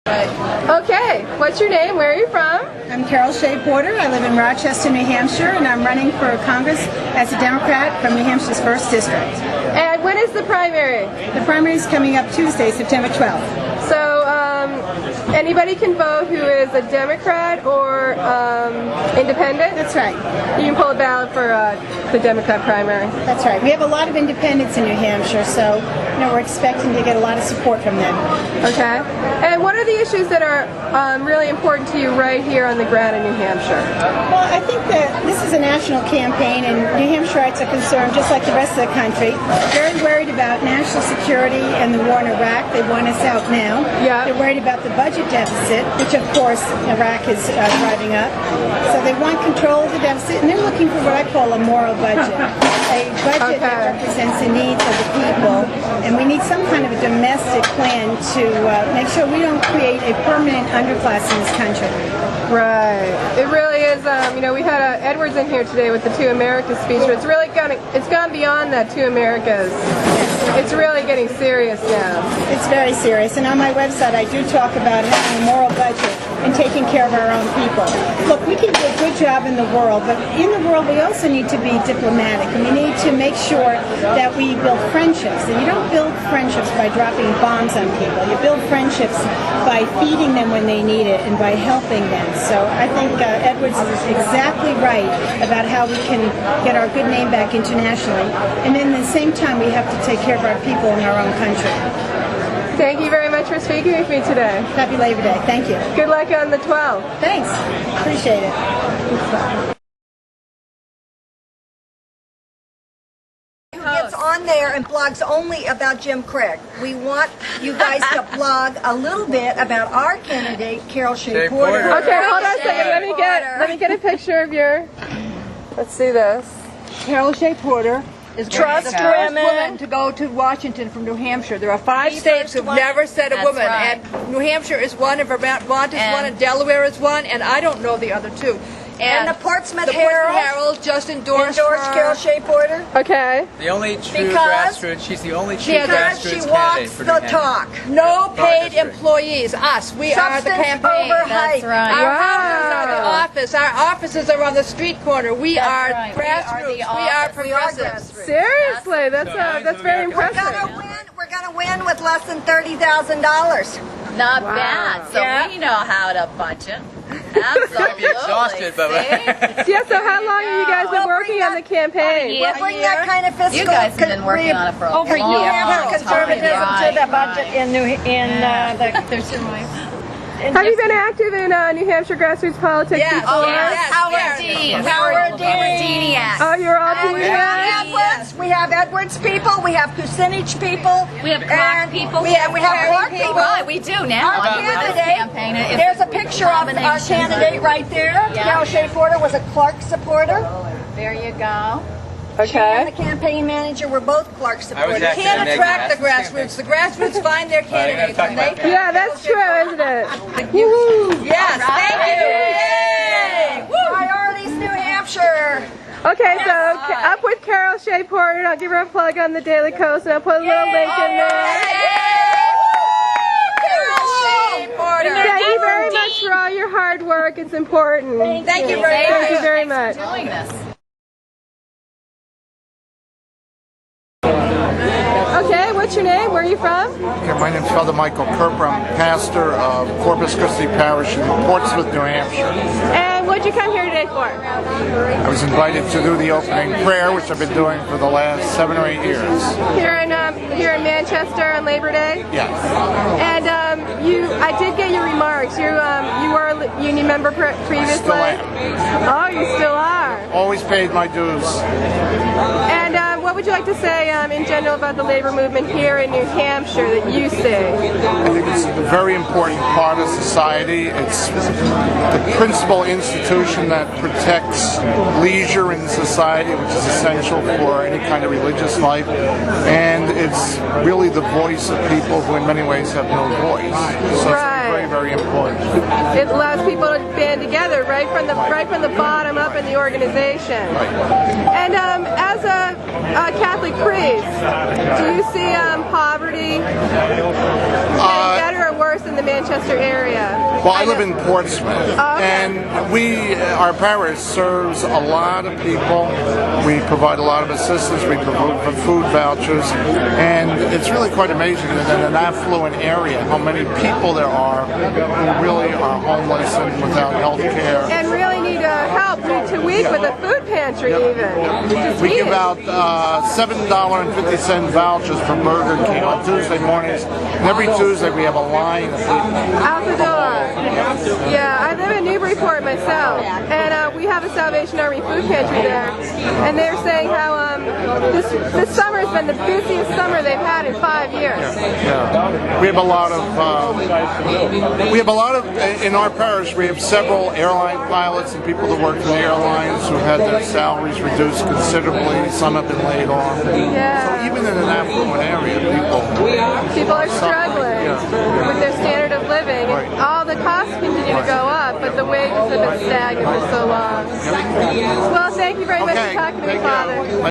Okay, what's your name? Where are you from? I'm Carol Shea Porter. I live in Rochester, New Hampshire, and I'm running for Congress as a Democrat from New Hampshire's 1st District. And when is the primary? The primary is coming up Tuesday, September 12th. So anybody can vote who is a Democrat or independent? That's right. You can pull a ballot for the Democrat primary. That's right. We have a lot of independents in New Hampshire, so we're expecting to get a lot of support from them. Okay. And what are the issues that are really important to you right here on the ground in New Hampshire? Well, I think that this is a national campaign, and New Hampshireites are concerned, just like the rest of the country, very worried about national security and the war in Iraq. They want us out now. Yeah. They're worried about the budget deficit, which of course Iraq is driving up. So they want control of the deficit, and they're looking for what I call a moral budget. A budget that represents the needs of the people, and we need some kind of a domestic plan to make sure we don't create a permanent underclass in this country. Right. It really is. We had Edwards in here today with the Two Americas speech. But it's gone beyond that Two Americas. It's really getting serious now. It's very serious, and on my website I do talk about having a moral budget and taking care of our own people. Look, we can do a good job in the world, but in the world we also need to be diplomatic, and we need to make sure that we build friendships. And you don't build friendships by dropping bombs on people. You build friendships by feeding them when they need it and by helping them. So I think Edwards is exactly right about how we can get our good name back internationally, and then at the same time we have to take care of our people in our own country. Thank you very much for speaking with me today. Happy Labor Day. Thank you. Good luck on the 12th. Thanks. Appreciate it. Who gets on there and blogs only about Jim Craig. We want you guys to blog a little bit about our candidate, Carol Shea Porter. Okay, hold on a second. Let me get a picture of your. Let's see this. Carol Shea Porter is Trust the first women. woman to go to Washington from New Hampshire. There are 5 states who've never said a woman, and New Hampshire is one, and Vermont is one, and Delaware is one, and I don't know the other 2. And the Portsmouth Herald just endorsed Carol Shea Porter. Okay. The only true grassroots. She's the only true Because grassroots she walks candidate for the New Hampshire. talk. No paid employees. Us. We are the Substance campaign. over hype. Our houses are the office. Our offices are on the street corner. We are grassroots. We are progressives. Seriously, that's very impressive. We're gonna win with less than $30,000. Not bad. So we know how to budget. Absolutely. Exhausted, but Yeah, so how long have you guys been working on the campaign? We'll bring that kind of fiscal You guys have been working on it for over a year. conservatism to the budget in Have you been active in New Hampshire grassroots politics before? Howard Dean. Howard Dean. Oh, you're all doing that? We have Edwards people. We have Kucinich people. We have Clark people. We have Clark people. Right, we do now. Our candidate. There's a picture of our candidate right there. Carol Shea Porter was a Clark supporter. There you go. She and the campaign manager were both Clark supporters. You can't attract the grassroots. The grassroots find their candidates. Yeah, that's true, isn't it? Yes, thank you. Yay! Priorities, New Hampshire. Okay, so up with Carol Shea Porter, and I'll give her a plug on the Daily Coast, and I'll put a little link in there. Thank you very much for all your hard work. It's important. Thank you very much. Thank you very much. Doing this. Okay, what's your name? Where are you from? Okay, my name's Father Michael Kerper. I'm pastor of Corpus Christi Parish in Portsmouth, New Hampshire. And what'd you come here today for? I was invited to do the opening prayer, which I've been doing for the last 7 or 8 years. Here in Manchester on Labor Day? Yes. And I did get your remarks. You were a union member previously? Still am. Oh, you still are? Always paid my dues. And what would you like to say in general about the labor movement here in New Hampshire that you see? I think it's a very important part of society. It's the principal institution that protects leisure in society, which is essential for any kind of religious life. And it's really the voice of people who in many ways have no voice. So it's very, very important. It allows people to band together right from the bottom up in the organization. And as a Catholic priest, do you see poverty getting better or course, in the Manchester area? Well, I live in Portsmouth, and our parish serves a lot of people. We provide a lot of assistance. We provide food vouchers, and it's really quite amazing that in an affluent area how many people there are who really are homeless and without health care. And really need help week to week with a food pantry even. We give out $7.50 vouchers for Burger King on Tuesday mornings, and every Tuesday we have a line of people. Out the door. Yeah, I live in Newburyport myself, and we have a Salvation Army food pantry there, and they're saying how this summer has been the busiest summer they've had in 5 years. Yeah. We have a lot of in our parish. We have several airline pilots and people that work for the airlines who have had their salaries reduced considerably. Some have been laid off. Yeah. So even in an affluent area, people are struggling with their standard of living. Right. And all the costs continue to go up, but the wages have been stagnant for so long. Well, thank you very much for talking to me, Father.